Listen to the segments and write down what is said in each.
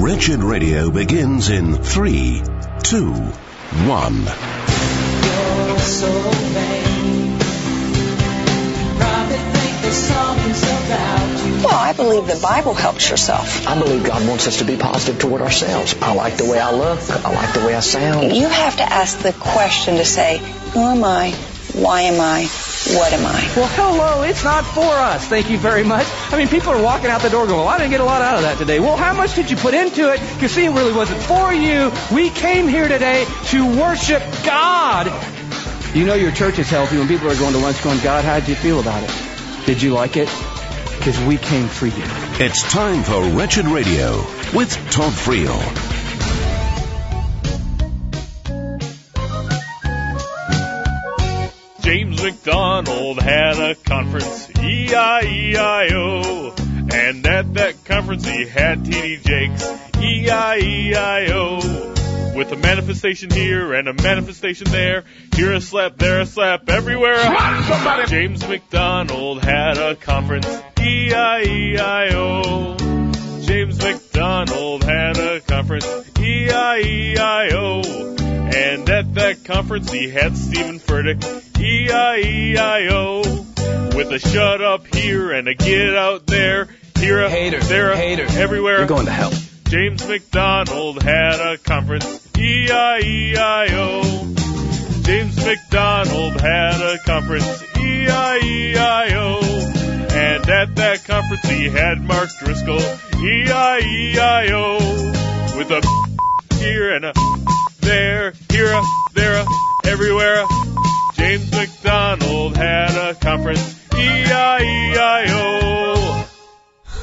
Wretched Radio begins in 3, 2, 1. You're so vain. Probably think there's something about you. Well, I believe the Bible helps yourself. I believe God wants us to be positive toward ourselves. I like the way I look. I like the way I sound. You have to ask the question to say, who am I? Why am I? What am I? Well, hello, it's not for us. Thank you very much. I mean, people are walking out the door going, well, I didn't get a lot out of that today. Well, how much did you put into it? You see, it really wasn't for you. We came here today to worship God. You know your church is healthy when people are going to lunch going, God, how did you feel about it? Did you like it? Because we came for you. It's time for Wretched Radio with Todd Friel. James McDonald had a conference, E-I-E-I-O. And at that conference he had T.D. Jakes, E-I-E-I-O. With a manifestation here and a manifestation there. Here a slap, there a slap, everywhere. Somebody. James McDonald had a conference, E-I-E-I-O. James McDonald had a conference, E-I-E-I-O. And at that conference he had Stephen Furtick, E-I-E-I-O. With a shut up here and a get out there. Here a Hater, there a hater. everywhere. You're going to hell. James McDonald had a conference, E-I-E-I-O. James McDonald had a conference, E-I-E-I-O. And at that conference he had Mark Driscoll, E-I-E-I-O. With a here and a there, here a there a everywhere. James McDonald had a conference, E-I-E-I-O.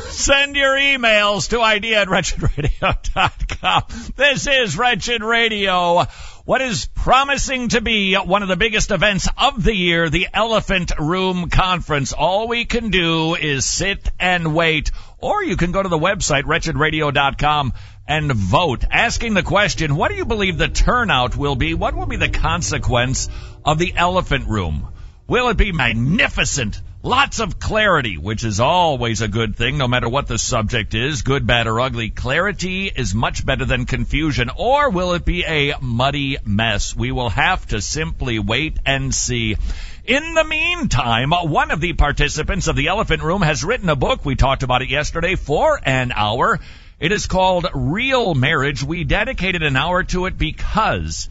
Send your emails to idea@wretchedradio.com. This is Wretched Radio. What is promising to be one of the biggest events of the year, the Elephant Room Conference. All we can do is sit and wait. Or you can go to the website, wretchedradio.com, and vote, asking the question, what do you believe the turnout will be? What will be the consequence of the Elephant Room? Will it be magnificent? Lots of clarity, which is always a good thing, no matter what the subject is, good, bad, or ugly. Clarity is much better than confusion. Or will it be a muddy mess? We will have to simply wait and see. In the meantime, one of the participants of the Elephant Room has written a book. We talked about it yesterday for an hour. It is called Real Marriage. We dedicated an hour to it because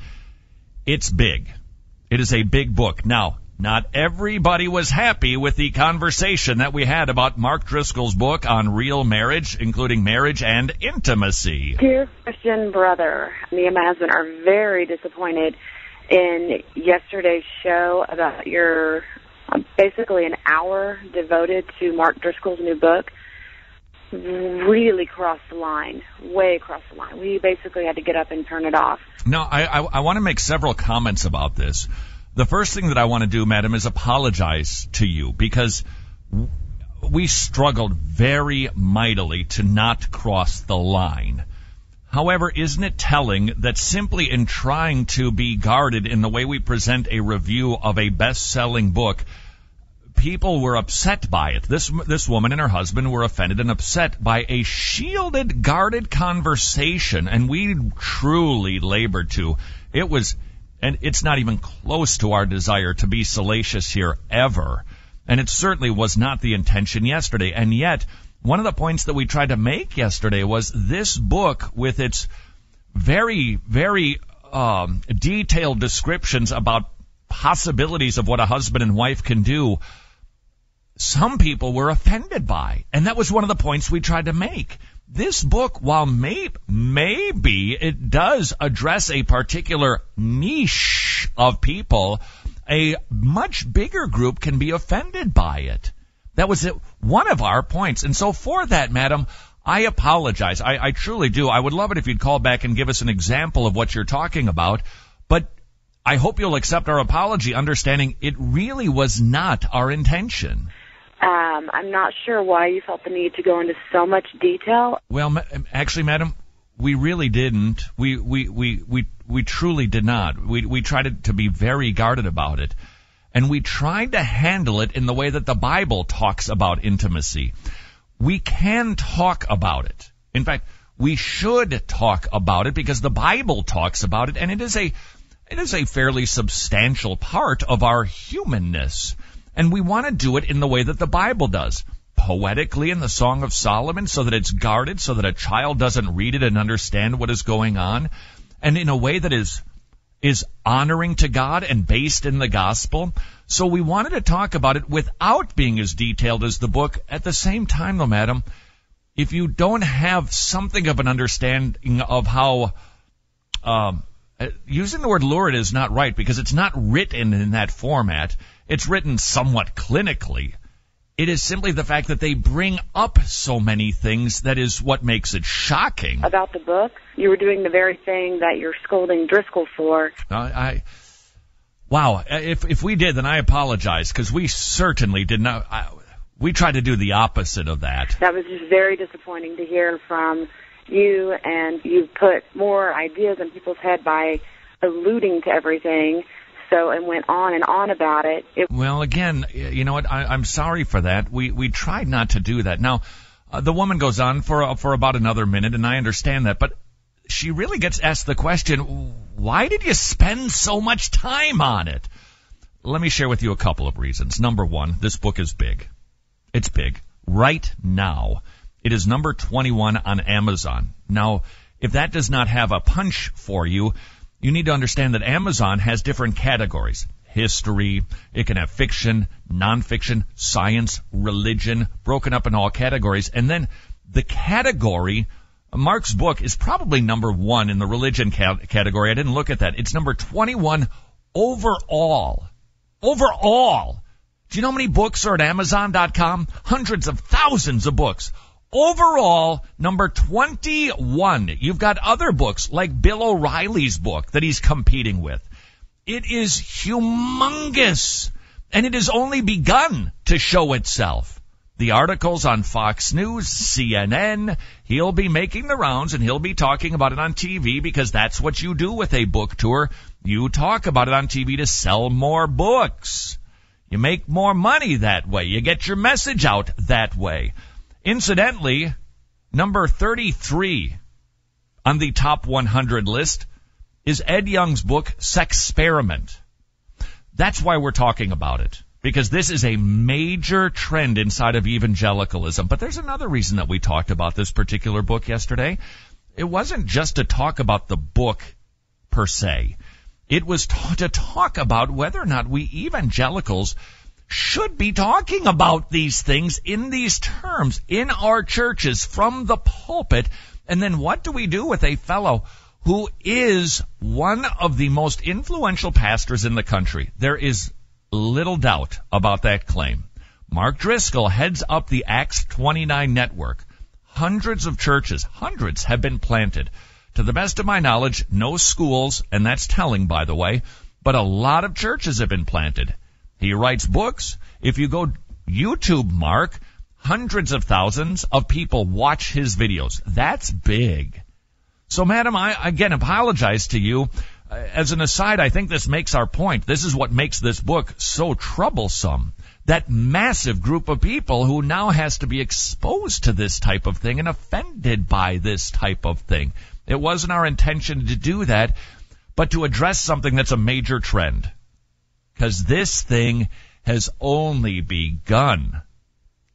it's big. It is a big book. Now, not everybody was happy with the conversation that we had about Mark Driscoll's book on real marriage, including marriage and intimacy. Dear Christian brother, me and my husband are very disappointed in yesterday's show about your basically an hour devoted to Mark Driscoll's new book. Really crossed the line, way across the line. We basically had to get up and turn it off. No, I want to make several comments about this. The first thing that I want to do, madam, is apologize to you because we struggled very mightily to not cross the line. However, isn't it telling that simply in trying to be guarded in the way we present a review of a best-selling book, people were upset by it. This woman and her husband were offended and upset by a shielded, guarded conversation, and we truly labored to. It was... And it's not even close to our desire to be salacious here ever. And it certainly was not the intention yesterday. And yet, one of the points that we tried to make yesterday was this book with its very, very detailed descriptions about possibilities of what a husband and wife can do, some people were offended by. And that was one of the points we tried to make. This book, while maybe it does address a particular niche of people, a much bigger group can be offended by it. That was one of our points. And so for that, madam, I apologize. I truly do. I would love it if you'd call back and give us an example of what you're talking about. But I hope you'll accept our apology, understanding it really was not our intention. I'm not sure why you felt the need to go into so much detail. Well, actually, madam, we really didn't. We truly did not. We tried to be very guarded about it. And we tried to handle it in the way that the Bible talks about intimacy. We can talk about it. In fact, We should talk about it because the Bible talks about it, and it is a fairly substantial part of our humanness. And we want to do it in the way that the Bible does. Poetically in the Song of Solomon, so that it's guarded, so that a child doesn't read it and understand what is going on, and in a way that is honoring to God and based in the gospel. So we wanted to talk about it without being as detailed as the book. At the same time, though, madam, if you don't have something of an understanding of how, using the word lurid is not right because it's not written in that format. It's written somewhat clinically. It is simply the fact that they bring up so many things that is what makes it shocking. About the book, you were doing the very thing that you're scolding Driscoll for. Wow. If we did, then I apologize, because we certainly did not. We tried to do the opposite of that. That was just very disappointing to hear from you, and you put more ideas in people's head by alluding to everything. So, and went on and on about it. Well, again, you know what? I'm sorry for that. We tried not to do that. Now, the woman goes on for about another minute, and I understand that. But she really gets asked the question, why did you spend so much time on it? Let me share with you a couple of reasons. Number one, this book is big. It's big. Right now, it is number 21 on Amazon. Now, if that does not have a punch for you, you need to understand that Amazon has different categories. History, it can have fiction, nonfiction, science, religion, broken up in all categories. And then the category, Mark's book is probably number 1 in the religion category. I didn't look at that. It's number 21 overall. Overall. Do you know how many books are at Amazon.com? Hundreds of thousands of books. Overall, number 21. You've got other books like Bill O'Reilly's book that he's competing with. It is humongous, and it has only begun to show itself. The articles on Fox News, CNN, he'll be making the rounds, and he'll be talking about it on TV because that's what you do with a book tour. You talk about it on TV to sell more books. You make more money that way. You get your message out that way. Incidentally, number 33 on the top 100 list is Ed Young's book, Sexperiment. That's why we're talking about it, because this is a major trend inside of evangelicalism. But there's another reason that we talked about this particular book yesterday. It wasn't just to talk about the book per se. It was to talk about whether or not we evangelicals should be talking about these things in these terms in our churches from the pulpit. And then what do we do with a fellow who is one of the most influential pastors in the country? There is little doubt about that claim. Mark Driscoll heads up the Acts 29 network. Hundreds of churches, hundreds have been planted. To the best of my knowledge, no schools, and that's telling, by the way, but a lot of churches have been planted. He writes books. If you go YouTube Mark, hundreds of thousands of people watch his videos. That's big. So, madam, I again apologize to you. As an aside, I think this makes our point. This is what makes this book so troublesome. That massive group of people who now has to be exposed to this type of thing and offended by this type of thing. It wasn't our intention to do that, but to address something that's a major trend. Because this thing has only begun.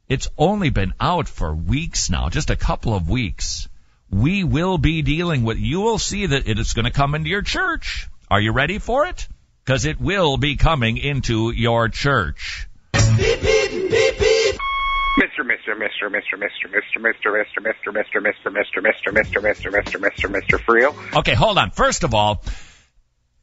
It's only been out for weeks now, just a couple of weeks. We will be dealing with, you will see that it is going to come into your church. Are you ready for it? Because it will be coming into your church. Beep, beep, beep, beep. Mr. Friel. Okay, hold on. First of all,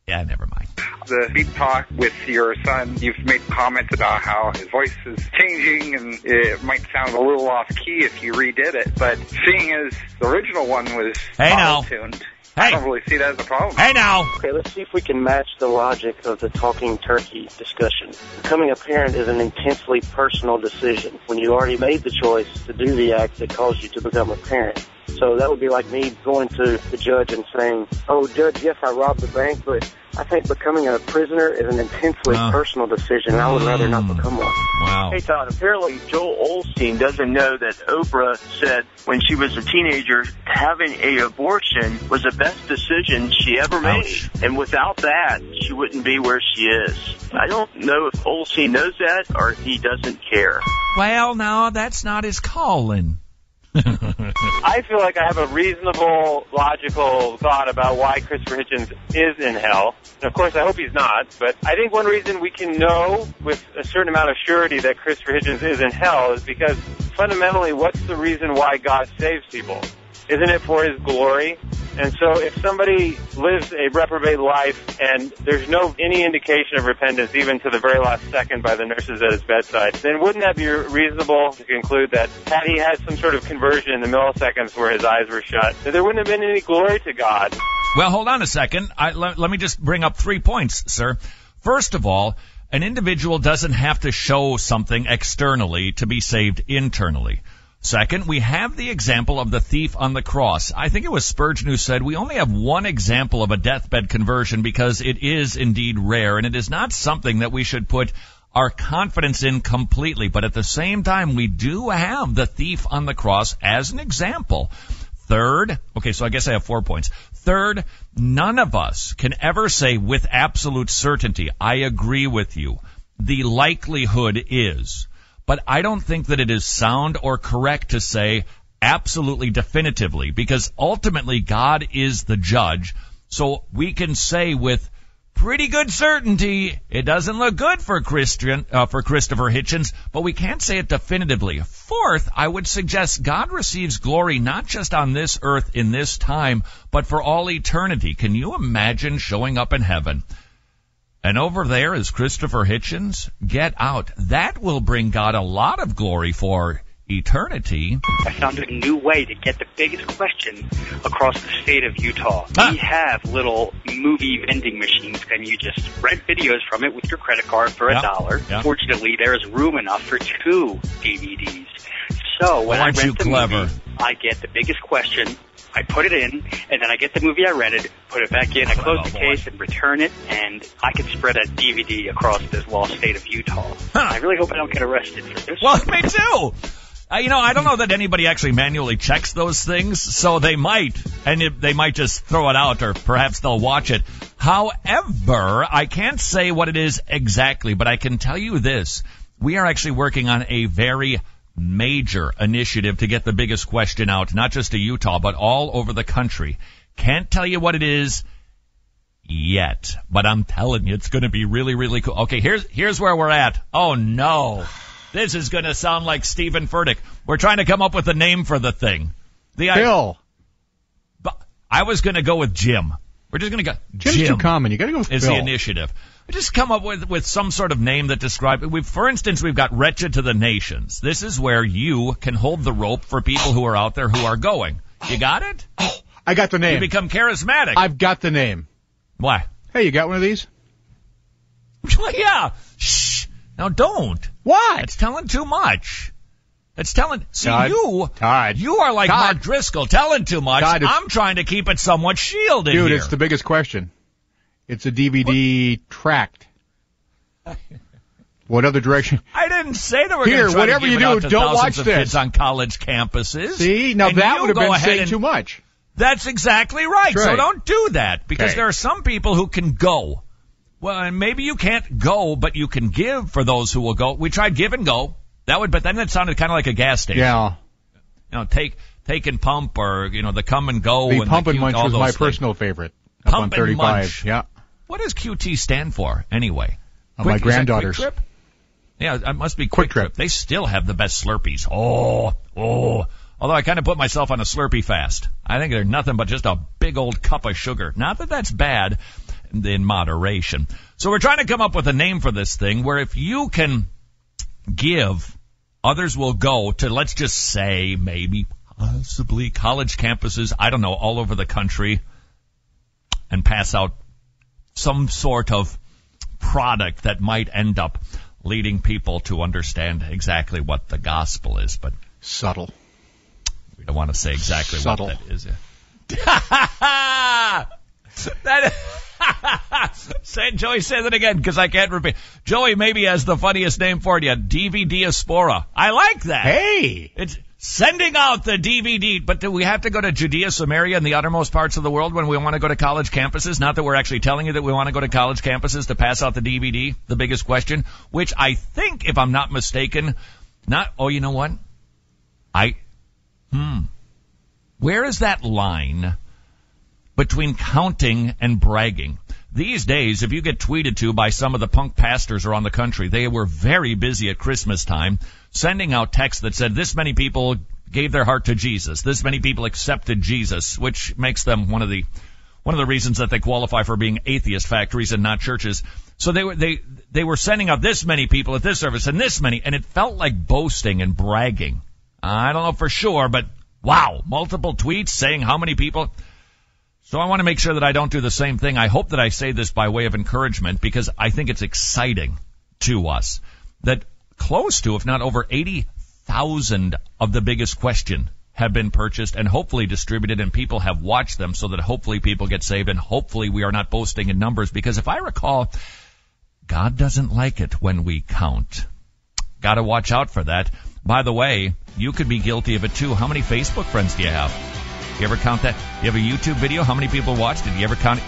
yeah, never mind. The speed talk with your son, you've made comments about how his voice is changing and it might sound a little off key if you redid it, but seeing as the original one was auto-tuned, I don't really see that as a problem. Hey now! Okay, let's see if we can match the logic of the talking turkey discussion. Becoming a parent is an intensely personal decision when you already made the choice to do the act that caused you to become a parent. So that would be like me going to the judge and saying, "Oh, Judge, yes, I robbed the bank, but I think becoming a prisoner is an intensely personal decision, and I would rather not become one. Wow. Hey, Todd, apparently Joel Osteen doesn't know that Oprah said when she was a teenager, having an abortion was the best decision she ever made. And without that, she wouldn't be where she is. I don't know if Osteen knows that or if he doesn't care. Well, no, that's not his calling. I feel like I have a reasonable, logical thought about why Christopher Hitchens is in hell. And of course, I hope he's not. But I think one reason we can know with a certain amount of surety that Christopher Hitchens is in hell is because fundamentally, what's the reason why God saves people? Isn't it for his glory? And so if somebody lives a reprobate life and there's any indication of repentance, even to the very last second by the nurses at his bedside, then wouldn't that be reasonable to conclude that had he had some sort of conversion in the milliseconds where his eyes were shut, that there wouldn't have been any glory to God? Well, hold on a second. Let me just bring up 3 points, sir. First of all, an individual doesn't have to show something externally to be saved internally. Second, we have the example of the thief on the cross. I think it was Spurgeon who said we only have one example of a deathbed conversion because it is indeed rare, and it is not something that we should put our confidence in completely. But at the same time, we do have the thief on the cross as an example. Third, okay, so I guess I have 4 points. Third, none of us can ever say with absolute certainty, I agree with you. The likelihood is. But I don't think that it is sound or correct to say absolutely definitively, because ultimately God is the judge. So we can say with pretty good certainty it doesn't look good for Christopher Hitchens, but we can't say it definitively. Fourth, I would suggest God receives glory not just on this earth in this time, but for all eternity. Can you imagine showing up in heaven? And over there is Christopher Hitchens. Get out. That will bring God a lot of glory for eternity. I found a new way to get the biggest question across the state of Utah. We have little movie vending machines, and you just rent videos from it with your credit card for $1. Yep. Fortunately, there is room enough for 2 DVDs. So when I rent the movie, I get the biggest question. I put it in, and then I get the movie I rented, put it back in, I close the case and return it, and I can spread a DVD across this lost state of Utah. I really hope I don't get arrested for this. Well, me too. I don't know that anybody actually manually checks those things, so they might, and they might just throw it out, or perhaps they'll watch it. However, I can't say what it is exactly, but I can tell you this. We are actually working on a very major initiative to get the biggest question out, not just to Utah, but all over the country. Can't tell you what it is yet, but I'm telling you, it's going to be really, really cool. Okay, here's where we're at. Oh, no. This is going to sound like Stephen Furtick. We're trying to come up with a name for the thing. Bill. I was going to go with Jim. We're just going to go. Jim's too common. You got to go with Bill. Is the initiative. Just come up with some sort of name that describes it. For instance, we've got Wretched to the Nations. This is where you can hold the rope for people who are out there who are going. You got it? I got the name. You become charismatic. I've got the name. Why? Hey, you got one of these? Yeah. Shh. Now don't. Why? It's telling too much. It's telling. See, Todd, you are like Todd, Mark Driscoll, telling too much. Todd, I'm trying to keep it somewhat shielded dude, here. It's the biggest question. It's a DVD tract. What other direction? I didn't say that we're going to try whatever to give you it do, out to don't watch of this. Kids on college campuses. See, now that would have been saying too much. That's exactly right. That's right. So don't do that, because there are some people who can go. Well, and maybe you can't go, but you can give for those who will go. We tried Give and Go. But then it sounded kind of like a gas station. Yeah. Take and pump, or the come and go. The and Pump and Munch was my things. personal favorite. Pump up on 35. and Munch. Yeah. What does QT stand for anyway? My granddaughters. Quick Trip? Yeah, it must be Quick Trip. They still have the best Slurpees. Oh. Although I kind of put myself on a Slurpee fast. I think they're nothing but just a big old cup of sugar. Not that that's bad, in moderation. So we're trying to come up with a name for this thing where if you can give, others will go to, let's just say, maybe, possibly college campuses, I don't know, all over the country, and pass out some sort of product that might end up leading people to understand exactly what the gospel is, but subtle. We don't want to say exactly subtle. What that is. Joey, say that again, because I can't repeat. Joey maybe has the funniest name for it yet. DVD-aspora. I like that. Hey! It's sending out the DVD. But do we have to go to Judea, Samaria, and the uttermost parts of the world when we want to go to college campuses? Not that we're actually telling you that we want to go to college campuses to pass out the DVD, the biggest question, which I think, if I'm not mistaken, you know what? Where is that line between counting and bragging? These days, if you get tweeted to by some of the punk pastors around the country, they were very busy at Christmas time sending out texts that said this many people gave their heart to Jesus, this many people accepted Jesus, which makes them one of the reasons that they qualify for being atheist factories and not churches. So they were sending out this many people at this service and this many, and it felt like boasting and bragging. I don't know for sure, but wow, multiple tweets saying how many people. So I want to make sure that I don't do the same thing. I hope that I say this by way of encouragement, because I think it's exciting to us that close to, if not over 80,000 of the biggest question have been purchased and hopefully distributed, and people have watched them, so that hopefully people get saved, and hopefully we are not boasting in numbers, because if I recall, God doesn't like it when we count. Got to watch out for that. By the way, you could be guilty of it too. How many Facebook friends do you have? You ever count that? You have a YouTube video? How many people watched it? You ever count it?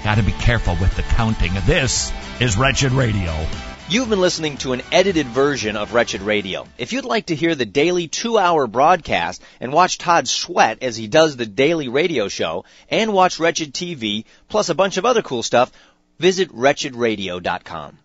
Got to be careful with the counting. This is Wretched Radio. You've been listening to an edited version of Wretched Radio. If you'd like to hear the daily 2-hour broadcast and watch Todd sweat as he does the daily radio show, and watch Wretched TV, plus a bunch of other cool stuff, visit wretchedradio.com.